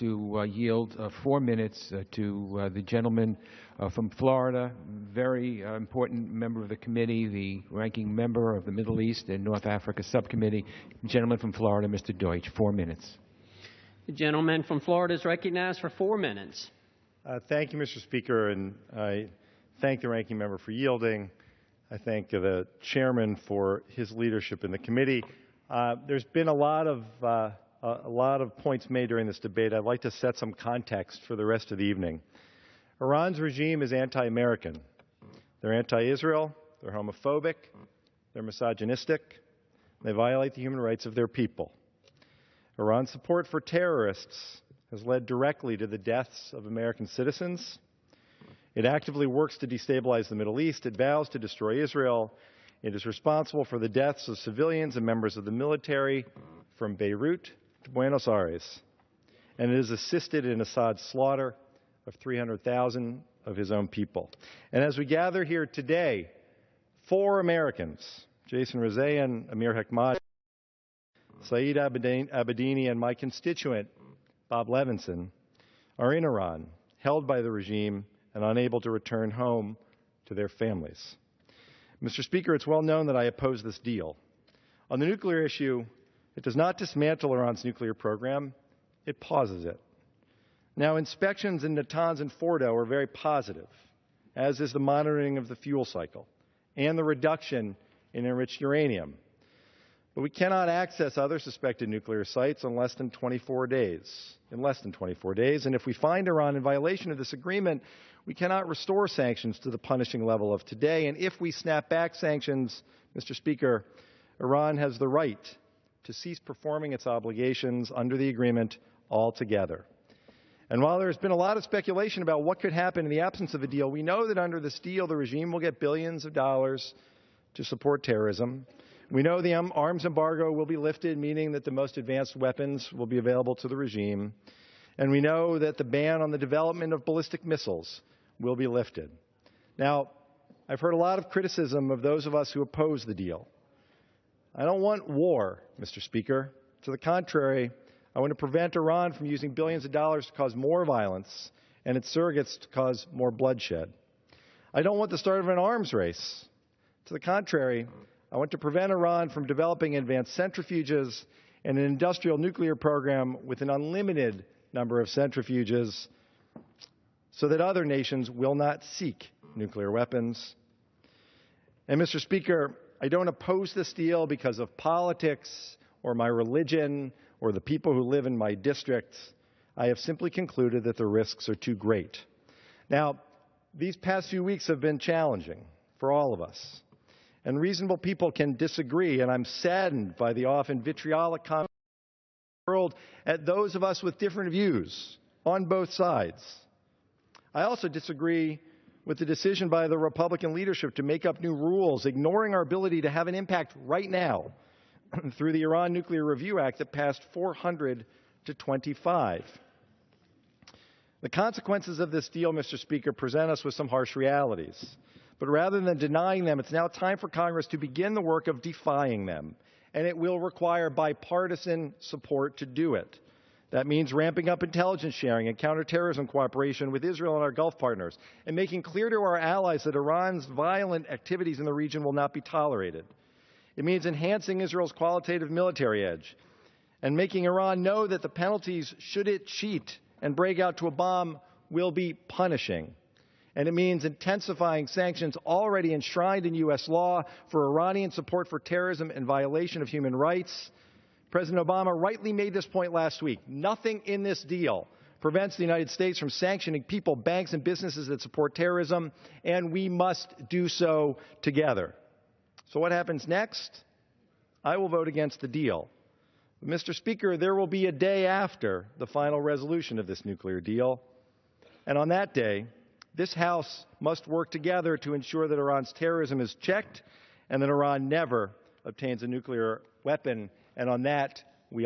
to yield 4 minutes to the gentleman from Florida, very important member of the committee, the ranking member of the Middle East and North Africa Subcommittee, gentleman from Florida, Mr. Deutch. 4 minutes. The gentleman from Florida is recognized for 4 minutes. Thank you, Mr. Speaker, and I thank the ranking member for yielding. I thank the chairman for his leadership in the committee. There's been a lot of points made during this debate. I'd like to set some context for the rest of the evening. Iran's regime is anti-American. They're anti-Israel, they're homophobic, they're misogynistic, they violate the human rights of their people. Iran's support for terrorists has led directly to the deaths of American citizens. It actively works to destabilize the Middle East. It vows to destroy Israel. It is responsible for the deaths of civilians and members of the military from Beirut to Buenos Aires. And it has assisted in Assad's slaughter of 300,000 of his own people. And as we gather here today, 4 Americans, Jason Rezaian, Amir Hekmati, Saeed Abedini, and my constituent, Bob Levinson, are in Iran, held by the regime and unable to return home to their families. Mr. Speaker, it's well known that I oppose this deal. On the nuclear issue, it does not dismantle Iran's nuclear program, it pauses it. Now, inspections in Natanz and Fordo are very positive, as is the monitoring of the fuel cycle and the reduction in enriched uranium. But we cannot access other suspected nuclear sites in less than 24 days. And if we find Iran in violation of this agreement, we cannot restore sanctions to the punishing level of today. And if we snap back sanctions, Mr. Speaker, Iran has the right to cease performing its obligations under the agreement altogether. And while there's been a lot of speculation about what could happen in the absence of a deal, we know that under this deal, the regime will get billions of dollars to support terrorism. We know the arms embargo will be lifted, meaning that the most advanced weapons will be available to the regime. And we know that the ban on the development of ballistic missiles will be lifted. Now, I've heard a lot of criticism of those of us who oppose the deal. I don't want war, Mr. Speaker. To the contrary, I want to prevent Iran from using billions of dollars to cause more violence and its surrogates to cause more bloodshed. I don't want the start of an arms race. To the contrary, I want to prevent Iran from developing advanced centrifuges and an industrial nuclear program with an unlimited number of centrifuges so that other nations will not seek nuclear weapons. And, Mr. Speaker, I don't oppose this deal because of politics or my religion or the people who live in my district. I have simply concluded that the risks are too great. Now, these past few weeks have been challenging for all of us. And reasonable people can disagree, and I'm saddened by the often vitriolic comments hurled at those of us with different views on both sides. I also disagree with the decision by the Republican leadership to make up new rules, ignoring our ability to have an impact right now through the Iran Nuclear Review Act that passed 400 to 25. The consequences of this deal, Mr. Speaker, present us with some harsh realities. But rather than denying them, it's now time for Congress to begin the work of defying them. And it will require bipartisan support to do it. That means ramping up intelligence sharing and counterterrorism cooperation with Israel and our Gulf partners, and making clear to our allies that Iran's violent activities in the region will not be tolerated. It means enhancing Israel's qualitative military edge and making Iran know that the penalties, should it cheat and break out to a bomb, will be punishing. And it means intensifying sanctions already enshrined in U.S. law for Iranian support for terrorism and violation of human rights. President Obama rightly made this point last week. Nothing in this deal prevents the United States from sanctioning people, banks, and businesses that support terrorism, and we must do so together. So what happens next? I will vote against the deal. But Mr. Speaker, there will be a day after the final resolution of this nuclear deal. And on that day, this House must work together to ensure that Iran's terrorism is checked and that Iran never obtains a nuclear weapon. And on that,